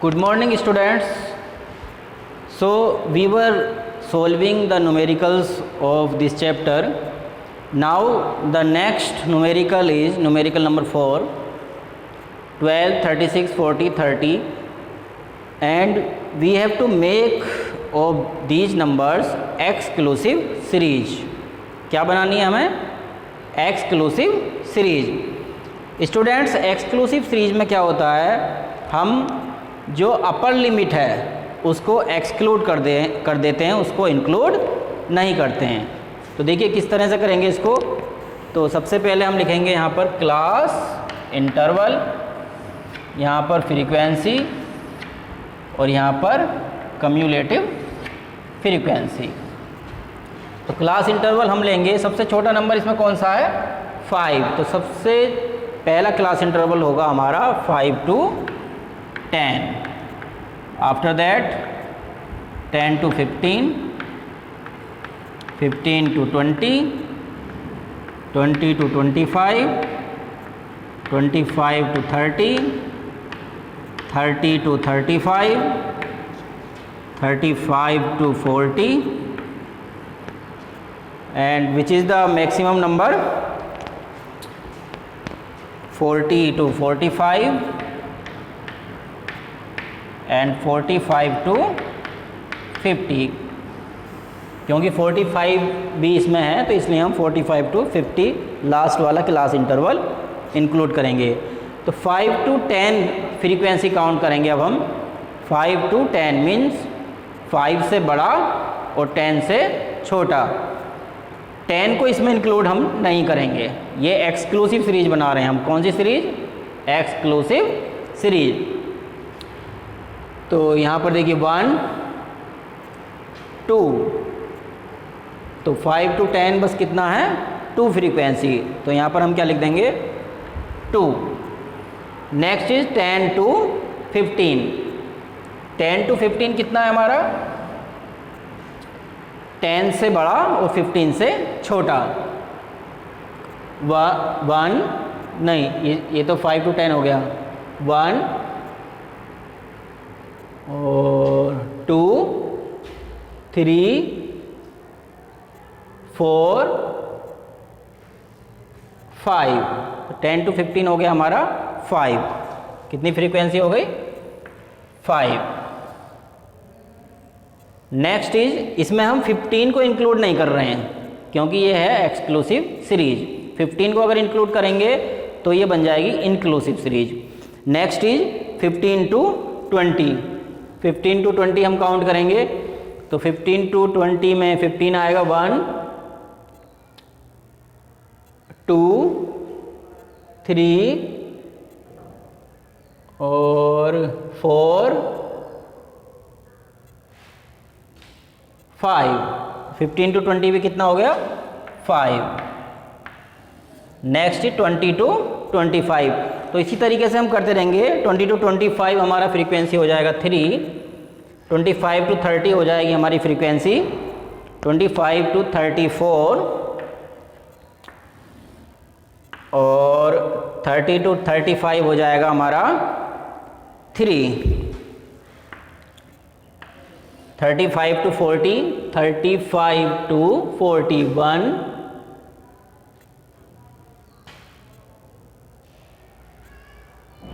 Good morning, students. So we were solving the numericals of this chapter. Now the next numerical is numerical number 4, 12, 36, 40, 30, and we have to make of these numbers exclusive series. क्या बनानी है हमें? Exclusive series. Students, exclusive series में क्या होता है, हम जो अपर लिमिट है उसको एक्सक्लूड कर देते हैं, उसको इंक्लूड नहीं करते हैं। तो देखिए किस तरह से करेंगे इसको। तो सबसे पहले हम लिखेंगे यहाँ पर क्लास इंटरवल, यहाँ पर फ्रीक्वेंसी और यहाँ पर कम्युलेटिव फ्रीक्वेंसी। तो क्लास इंटरवल हम लेंगे, सबसे छोटा नंबर इसमें कौन सा है? 5। तो सबसे पहला क्लास इंटरवल होगा हमारा 5 to 10। After that 10 to 15, 15 to 20, 20 to 25, 25 to 30, 30 to 35, 35 to 40, and which is the maximum number? 40 to 45 and 45 to 50। क्योंकि 45 भी इसमें है तो इसलिए हम 45 to 50 लास्ट वाला क्लास इंटरवल इंक्लूड करेंगे। तो 5 to 10 फ्रीक्वेंसी काउंट करेंगे अब हम। 5 to 10 मीन्स 5 से बड़ा और 10 से छोटा। 10 को इसमें इंक्लूड हम नहीं करेंगे, ये एक्सक्लूसिव सीरीज बना रहे हैं हम। कौन सी सीरीज? Exclusive series. तो यहाँ पर देखिए 1, 2, तो 5 to 10 बस कितना है? 2 फ्रीक्वेंसी। तो यहाँ पर हम क्या लिख देंगे? 2। Next is 10 to 15। 10 to 15 कितना है हमारा? 10 से बड़ा और 15 से छोटा। 1 नहीं, ये तो 5 to 10 हो गया। 1 और 2, 3, 4, 5। 10 to 15 हो गया हमारा 5। कितनी फ्रीक्वेंसी हो गई? 5। नेक्स्ट इज, इसमें हम 15 को इंक्लूड नहीं कर रहे हैं क्योंकि ये है एक्सक्लूसिव सीरीज। 15 को अगर इंक्लूड करेंगे तो ये बन जाएगी inclusive series. Next is 15 to 20। 15 to 20 हम काउंट करेंगे तो 15 to 20 में 15 आएगा। 1, 2, 3 और 4, 5। 15 to 20 भी कितना हो गया? 5। Next 20 to 25। तो इसी तरीके से हम करते रहेंगे। 20 to 25 हमारा फ्रीक्वेंसी हो जाएगा 3। 25 to 30 हो जाएगी हमारी फ्रीक्वेंसी 25 to 34 और 30 to 35 हो जाएगा हमारा 3। 35 to 40, 35 to 41,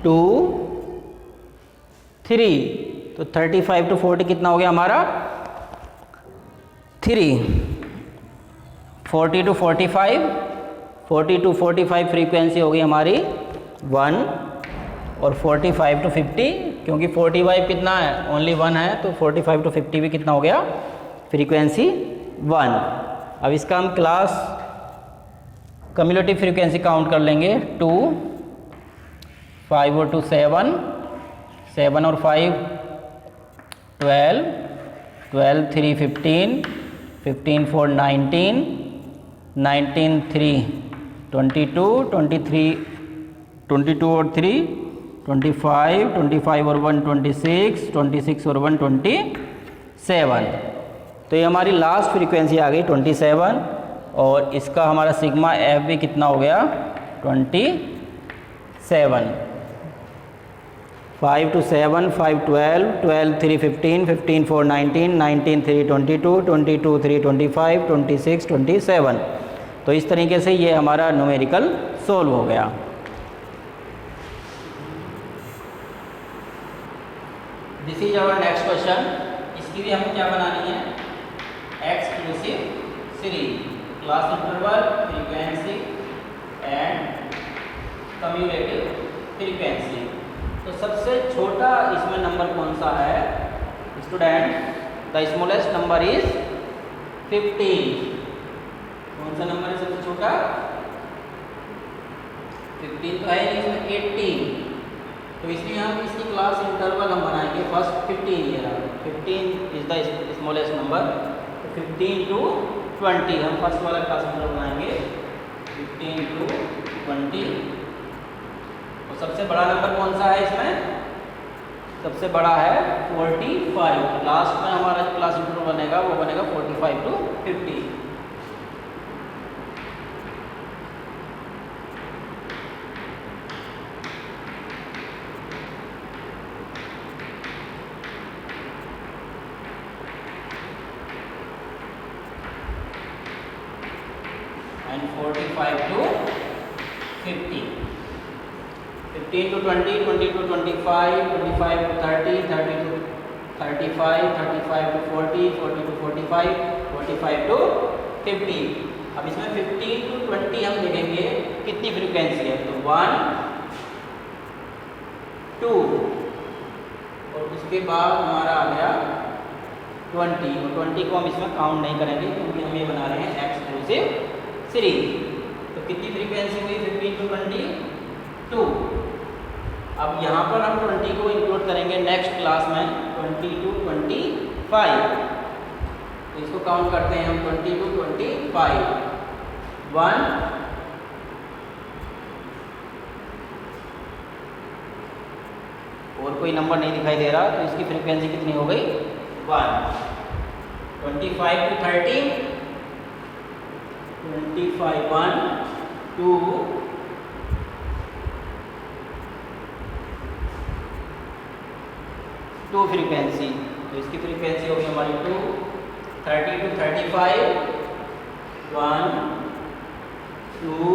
2, 3। तो 35 to 40 कितना हो गया हमारा? 3। 40 to 45, 40 to 45 फ्रीक्वेंसी हो गई हमारी 1 और 45 to 50, क्योंकि 45 कितना है? ओनली 1 है, तो 45 to 50 भी कितना हो गया? फ्रीक्वेंसी 1। अब इसका हम क्लास कम्युलेटिव फ्रीक्वेंसी काउंट कर लेंगे। 2, 5 और 2 7, 7 और 5 12, 12 3 15, 15 4 19, 19 3 22, 23 22 और 3 25, 25 और 1 26, 26 और 1 27। तो ये हमारी लास्ट फ्रीक्वेंसी आ गई 27 और इसका हमारा सिग्मा एफ भी कितना हो गया? 27। 5 to 7, 5 12, 12 3 15, 15 4 19, 19 3 22, 22 3 25, 26 27। तो इस तरीके से ये हमारा न्यूमेरिकल सोल्व हो गया। This is our next question. इसकी भी हमें क्या बनानी है, exclusive series, class interval, frequency and commutative frequency. तो सबसे छोटा इसमें नंबर कौन सा है student? The smallest number is 15। कौन सा नंबर है सबसे छोटा? 15 तो है नहीं, इसमें 18। तो इसलिए हम इसकी क्लास इंटरवल हम बनाएंगे फर्स्ट 15 ये रहा, 15 इज द स्मॉलेस्ट नंबर। तो 15 to 20 हम फर्स्ट वाला क्लास इंटरवल बनाएंगे, 15 to 20। और सबसे बड़ा नंबर कौन सा है इसमें? सबसे बड़ा है 45। लास्ट में हमारा जो क्लास इंटरवल बनेगा वो बनेगा 45 to 50। and 45 to 50, 15 to 20, 20 to 25, 25 to 30, 30 to 35, 35 to 40, 40 to 45, 45 to 50। अब इसमें 15 to 20 हम देखेंगे कितनी फ्रीक्वेंसी है। तो 1 2 और उसके बाद हमारा आ गया 20। और 20 को हम इसमें काउंट नहीं करेंगे क्योंकि हम ये बना रहे हैं एक्सक्लूसिव सीरीज। तो कितनी फ्रीक्वेंसी हुई 15 to 20? 2। अब यहाँ पर हम 20 को इंक्लूड करेंगे नेक्स्ट क्लास में 20 to 25। तो इसको काउंट करते हैं हम 20 to 25। 1 और कोई नंबर नहीं दिखाई दे रहा, तो इसकी फ्रीक्वेंसी कितनी हो गई? 1। 25 to 30, 25 1 2 2 फ्रीक्वेंसी। तो इसकी फ्रीक्वेंसी होगी हमारी 2। 30 to 35, 1 2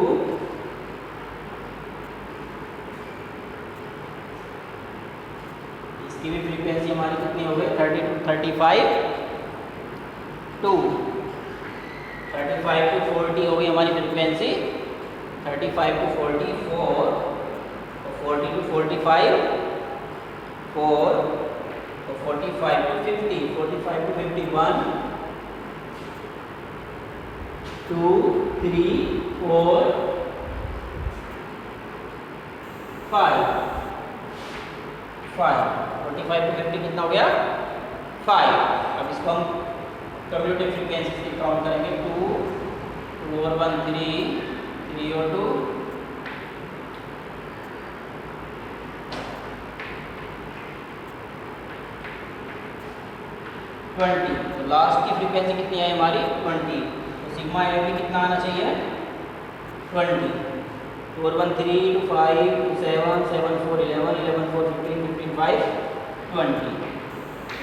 इसकी भी फ्रीक्वेंसी हमारी कितनी हो गई? 30 to 35 2। 35 to 40 हो गई हमारी फ्रीक्वेंसी, 35 to 40 4, और 40 to 45 4, और 45 to 50, 45 to 51 2 3 4 5 5। 45 to 50 कितना हो गया? 5। अब इसको हम कम्यूटेटिव फ्रीक्वेंसी से काउंट करेंगे, 2 2 और 1 3, 3 और 2 20। तो लास्ट की फ्रीक्वेंसी कितनी है हमारी? 20। तो सिग्मा ए भी कितना आना चाहिए? 20। 2 और 1 3, 2 5, 2 7, 7 4 11, 11 4 15, 15 5 20।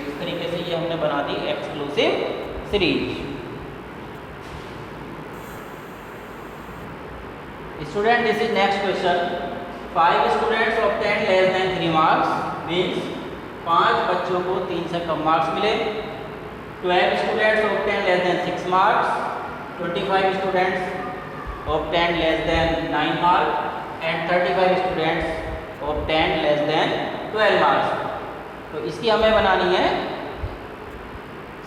इस तरीके से ये हमने बना दी exclusive series. Student this is next question. 5 students obtain less than 3 marks means 5 बच्चों को 3 से कम मार्क्स मिले। 12 students obtain less than 6 marks, 25 students obtain less than 9 marks and 35 students obtain less than 12 marks. तो इसकी हमें बनानी है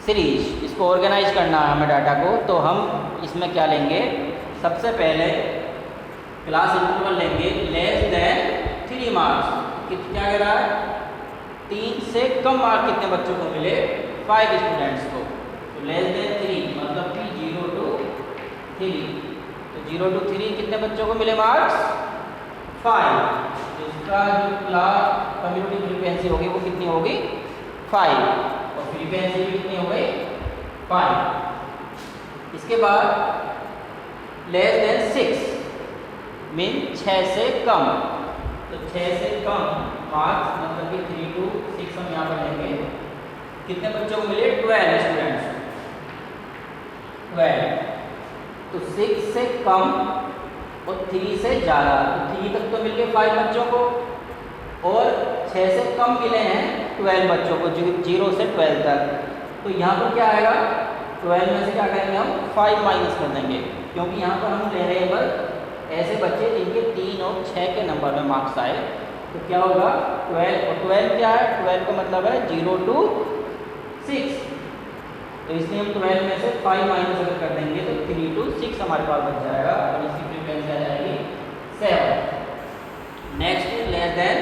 सीरीज, इसको ऑर्गेनाइज करना है हमें डाटा को। तो हम इसमें क्या लेंगे? सबसे पहले क्लास इंटरवल लेंगे लेस देन 3 मार्क्स। क्या कह रहा है? 3 से कम मार्क्स कितने बच्चों को मिले? 5 स्टूडेंट्स को। तो लेस देन 3 मतलब कि 0 to 3। तो 0 to 3 कितने बच्चों को मिले मार्क्स? 5। तो इसका जो क्लास कम्यूटेटिव फ्रीक्वेंसी होगी वो कितनी होगी? 5। और फ्रीक्वेंसी भी कितनी हो गई? 5। इसके बाद लेस देन 6 मीन 6 से कम। तो 6 से कम मार्क्स मतलब कि 3 to 6 हम यहाँ पर लेंगे। कितने बच्चों को मिले? 12 स्टूडेंट्स, 12। तो 6 से कम और 3 से ज़्यादा, तो 3 तक तो मिल गए 5 बच्चों को, और 6 से कम मिले हैं 12 बच्चों को, 0 से 12 तक। तो यहाँ पर क्या आएगा? 12 में से क्या करेंगे हम? 5 माइनस कर देंगे, क्योंकि यहाँ पर हम ले रहे हैं बस ऐसे बच्चे जिनके 3 और 6 के नंबर में मार्क्स आए। तो क्या होगा? 12, और 12 क्या है? 12 का मतलब है 0 to 6, तो इसलिए हम 12 में से 5 माइनस अगर कर देंगे तो 3 to 6 हमारे पास बच जाएगा, और इसकी फ्रीक्वेंसी आ जाएगी 7। Next is less than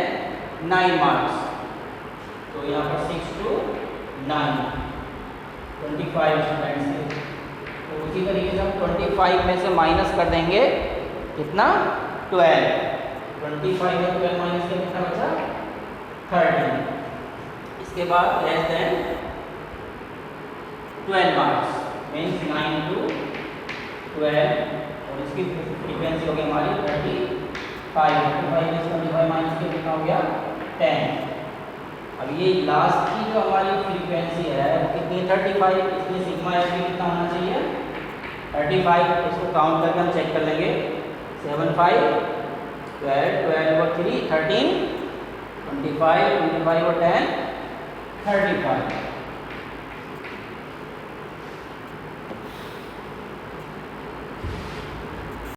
9 marks, तो यहाँ पर 6 to 9, 25 स्टूडेंट्स है। तो उसी तरीके से हम 25 में से माइनस कर देंगे कितना? 12। 25 में 12 माइनस कर कितना बचा? 13। इसके बाद less than 12 marks means 9 to 12, और इसकी फ्रीक्वेंसी हो गई हमारी 35। 35 में से 25 माइनस के कितना हो गया? 10। अब ये लास्ट की जो हमारी फ्रीक्वेंसी है वो कितनी है? 35, इसलिए सिग्मा एफ भी कितना होना चाहिए? 35। इसको काउंट करके हम चेक कर लेंगे। 7, 5, 12, 12 और 3, 13, 25, 25 और 10, 35।